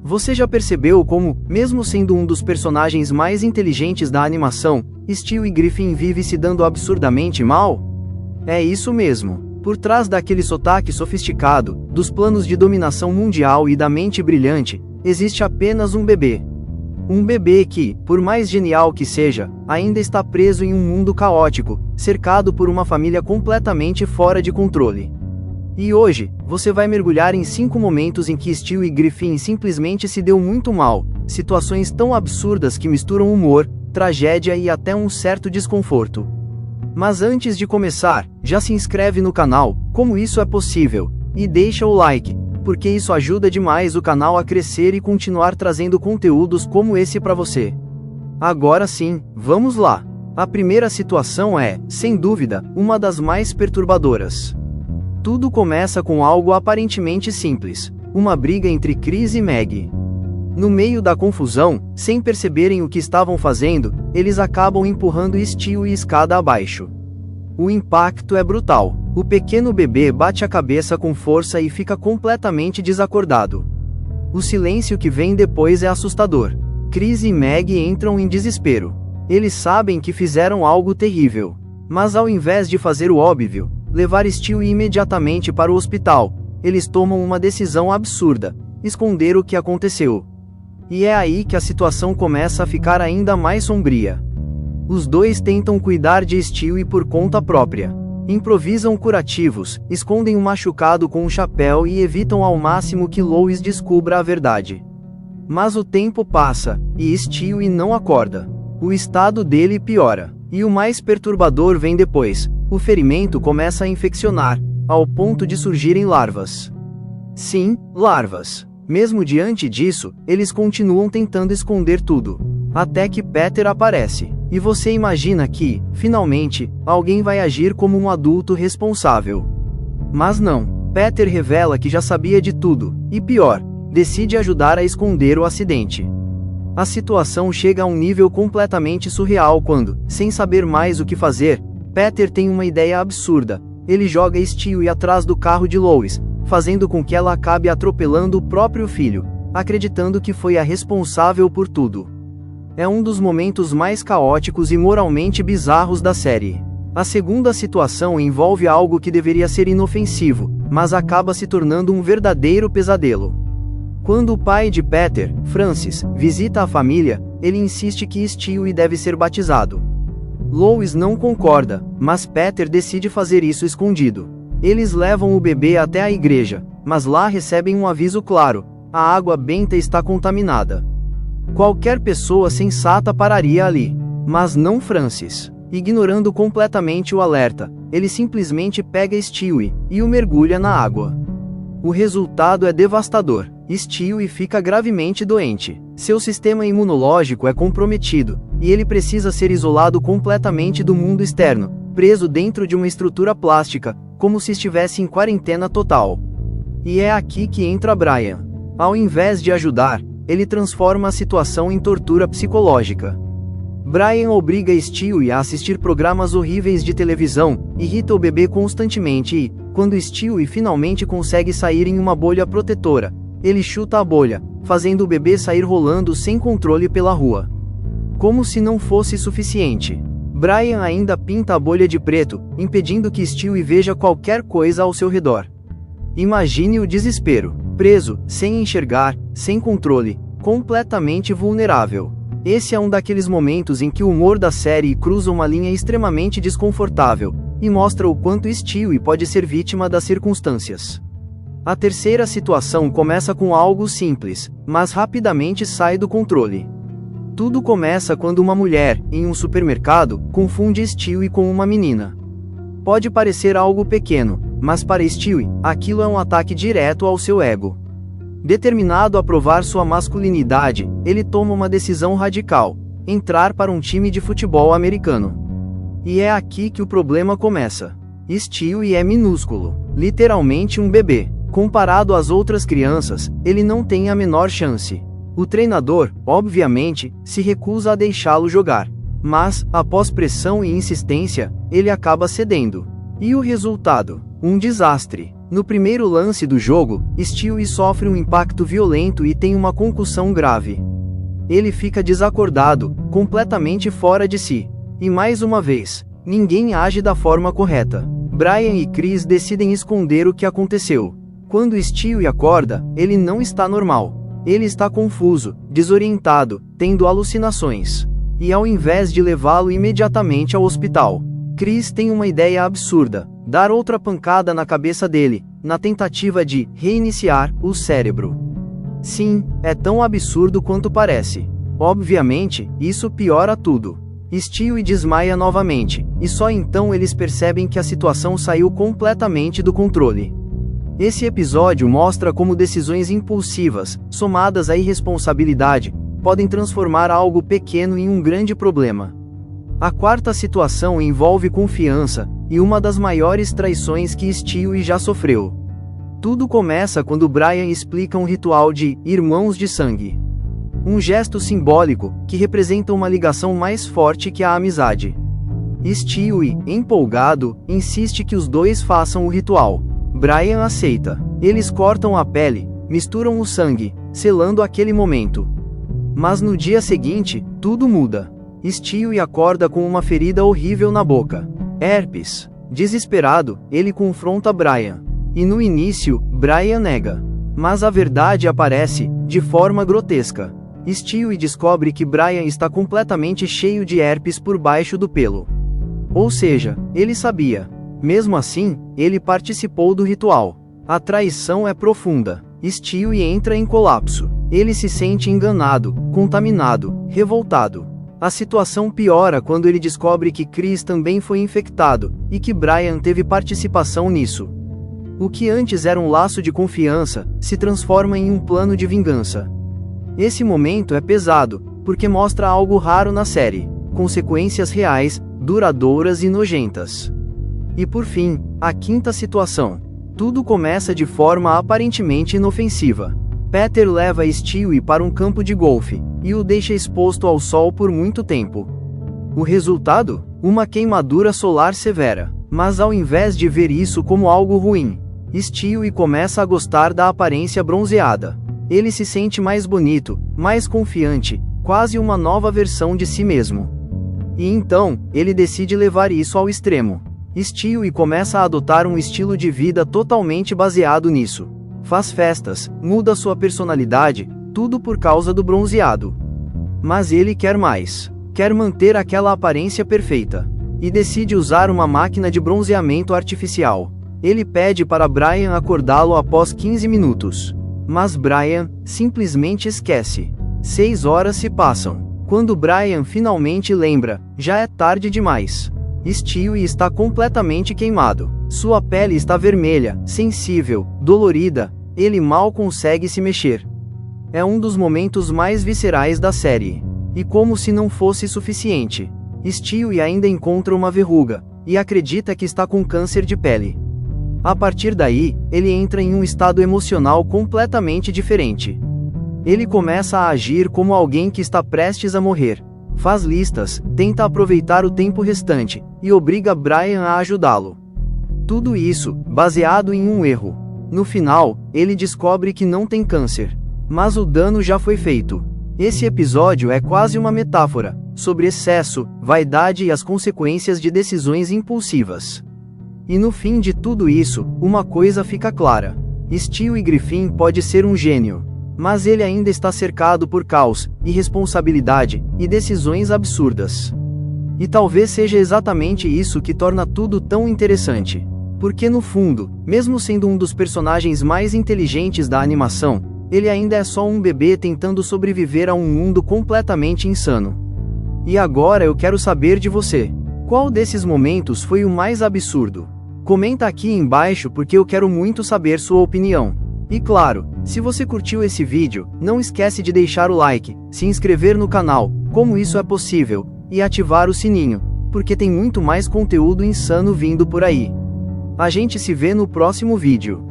Você já percebeu como, mesmo sendo um dos personagens mais inteligentes da animação, Stewie Griffin vive se dando absurdamente mal? É isso mesmo. Por trás daquele sotaque sofisticado, dos planos de dominação mundial e da mente brilhante, existe apenas um bebê. Um bebê que, por mais genial que seja, ainda está preso em um mundo caótico, cercado por uma família completamente fora de controle. E hoje, você vai mergulhar em 5 momentos em que Stewie Griffin simplesmente se deu muito mal, situações tão absurdas que misturam humor, tragédia e até um certo desconforto. Mas antes de começar, já se inscreve no canal, como isso é possível, e deixa o like, porque isso ajuda demais o canal a crescer e continuar trazendo conteúdos como esse para você. Agora sim, vamos lá! A primeira situação é, sem dúvida, uma das mais perturbadoras. Tudo começa com algo aparentemente simples, uma briga entre Chris e Maggie. No meio da confusão, sem perceberem o que estavam fazendo, eles acabam empurrando Stewie escada abaixo. O impacto é brutal. O pequeno bebê bate a cabeça com força e fica completamente desacordado. O silêncio que vem depois é assustador. Chris e Maggie entram em desespero. Eles sabem que fizeram algo terrível. Mas ao invés de fazer o óbvio, levar Stewie imediatamente para o hospital, eles tomam uma decisão absurda: esconder o que aconteceu. E é aí que a situação começa a ficar ainda mais sombria. Os dois tentam cuidar de Stewie por conta própria. Improvisam curativos, escondem o machucado com um chapéu e evitam ao máximo que Lois descubra a verdade. Mas o tempo passa, e Stewie não acorda. O estado dele piora. E o mais perturbador vem depois: o ferimento começa a infeccionar, ao ponto de surgirem larvas. Sim, larvas. Mesmo diante disso, eles continuam tentando esconder tudo. Até que Peter aparece. E você imagina que, finalmente, alguém vai agir como um adulto responsável. Mas não. Peter revela que já sabia de tudo, e pior, decide ajudar a esconder o acidente. A situação chega a um nível completamente surreal quando, sem saber mais o que fazer, Peter tem uma ideia absurda. Ele joga Stewie atrás do carro de Lois, fazendo com que ela acabe atropelando o próprio filho, acreditando que foi a responsável por tudo. É um dos momentos mais caóticos e moralmente bizarros da série. A segunda situação envolve algo que deveria ser inofensivo, mas acaba se tornando um verdadeiro pesadelo. Quando o pai de Peter, Francis, visita a família, ele insiste que Stewie deve ser batizado. Lois não concorda, mas Peter decide fazer isso escondido. Eles levam o bebê até a igreja, mas lá recebem um aviso claro: a água benta está contaminada. Qualquer pessoa sensata pararia ali, mas não Francis. Ignorando completamente o alerta, ele simplesmente pega Stewie e o mergulha na água. O resultado é devastador. Stewie fica gravemente doente. Seu sistema imunológico é comprometido, e ele precisa ser isolado completamente do mundo externo, preso dentro de uma estrutura plástica, como se estivesse em quarentena total. E é aqui que entra Brian. Ao invés de ajudar, ele transforma a situação em tortura psicológica. Brian obriga Stewie a assistir programas horríveis de televisão, irrita o bebê constantemente e, quando Stewie finalmente consegue sair em uma bolha protetora, ele chuta a bolha, fazendo o bebê sair rolando sem controle pela rua. Como se não fosse suficiente, Brian ainda pinta a bolha de preto, impedindo que Stewie veja qualquer coisa ao seu redor. Imagine o desespero. Preso, sem enxergar, sem controle, completamente vulnerável. Esse é um daqueles momentos em que o humor da série cruza uma linha extremamente desconfortável, e mostra o quanto Stewie pode ser vítima das circunstâncias. A terceira situação começa com algo simples, mas rapidamente sai do controle. Tudo começa quando uma mulher, em um supermercado, confunde Stewie com uma menina. Pode parecer algo pequeno, mas para Stewie, aquilo é um ataque direto ao seu ego. Determinado a provar sua masculinidade, ele toma uma decisão radical: entrar para um time de futebol americano. E é aqui que o problema começa. Stewie é minúsculo, literalmente um bebê. Comparado às outras crianças, ele não tem a menor chance. O treinador, obviamente, se recusa a deixá-lo jogar. Mas, após pressão e insistência, ele acaba cedendo. E o resultado? Um desastre. No primeiro lance do jogo, Stewie sofre um impacto violento e tem uma concussão grave. Ele fica desacordado, completamente fora de si. E mais uma vez, ninguém age da forma correta. Brian e Chris decidem esconder o que aconteceu. Quando Stewie acorda, ele não está normal. Ele está confuso, desorientado, tendo alucinações. E ao invés de levá-lo imediatamente ao hospital, Chris tem uma ideia absurda: dar outra pancada na cabeça dele, na tentativa de reiniciar o cérebro. Sim, é tão absurdo quanto parece. Obviamente, isso piora tudo. Stewie desmaia novamente, e só então eles percebem que a situação saiu completamente do controle. Esse episódio mostra como decisões impulsivas, somadas à irresponsabilidade, podem transformar algo pequeno em um grande problema. A quarta situação envolve confiança, e uma das maiores traições que Stewie já sofreu. Tudo começa quando Brian explica um ritual de irmãos de sangue. Um gesto simbólico, que representa uma ligação mais forte que a amizade. Stewie, empolgado, insiste que os dois façam o ritual. Brian aceita. Eles cortam a pele, misturam o sangue, selando aquele momento. Mas no dia seguinte, tudo muda. Stewie acorda com uma ferida horrível na boca. Herpes. Desesperado, ele confronta Brian. E no início, Brian nega. Mas a verdade aparece, de forma grotesca. Stewie descobre que Brian está completamente cheio de herpes por baixo do pelo. Ou seja, ele sabia. Mesmo assim, ele participou do ritual. A traição é profunda. Stewie entra em colapso. Ele se sente enganado, contaminado, revoltado. A situação piora quando ele descobre que Chris também foi infectado, e que Brian teve participação nisso. O que antes era um laço de confiança, se transforma em um plano de vingança. Esse momento é pesado, porque mostra algo raro na série: consequências reais, duradouras e nojentas. E por fim, a quinta situação. Tudo começa de forma aparentemente inofensiva. Peter leva Stewie para um campo de golfe, e o deixa exposto ao sol por muito tempo. O resultado? Uma queimadura solar severa. Mas ao invés de ver isso como algo ruim, Stewie começa a gostar da aparência bronzeada. Ele se sente mais bonito, mais confiante, quase uma nova versão de si mesmo. E então, ele decide levar isso ao extremo. Stewie começa a adotar um estilo de vida totalmente baseado nisso. Faz festas, muda sua personalidade, tudo por causa do bronzeado. Mas ele quer mais. Quer manter aquela aparência perfeita. E decide usar uma máquina de bronzeamento artificial. Ele pede para Brian acordá-lo após 15 minutos. Mas Brian simplesmente esquece. 6 horas se passam. Quando Brian finalmente lembra, já é tarde demais. Stewie está completamente queimado. Sua pele está vermelha, sensível, dolorida. Ele mal consegue se mexer. É um dos momentos mais viscerais da série. E como se não fosse suficiente, Stewie ainda encontra uma verruga, e acredita que está com câncer de pele. A partir daí, ele entra em um estado emocional completamente diferente. Ele começa a agir como alguém que está prestes a morrer. Faz listas, tenta aproveitar o tempo restante, e obriga Brian a ajudá-lo. Tudo isso, baseado em um erro. No final, ele descobre que não tem câncer. Mas o dano já foi feito. Esse episódio é quase uma metáfora sobre excesso, vaidade e as consequências de decisões impulsivas. E no fim de tudo isso, uma coisa fica clara: Stewie Griffin pode ser um gênio, mas ele ainda está cercado por caos, irresponsabilidade e decisões absurdas. E talvez seja exatamente isso que torna tudo tão interessante. Porque no fundo, mesmo sendo um dos personagens mais inteligentes da animação, ele ainda é só um bebê tentando sobreviver a um mundo completamente insano. E agora eu quero saber de você. Qual desses momentos foi o mais absurdo? Comenta aqui embaixo porque eu quero muito saber sua opinião. E claro, se você curtiu esse vídeo, não esquece de deixar o like, se inscrever no canal, como isso é possível, e ativar o sininho, porque tem muito mais conteúdo insano vindo por aí. A gente se vê no próximo vídeo.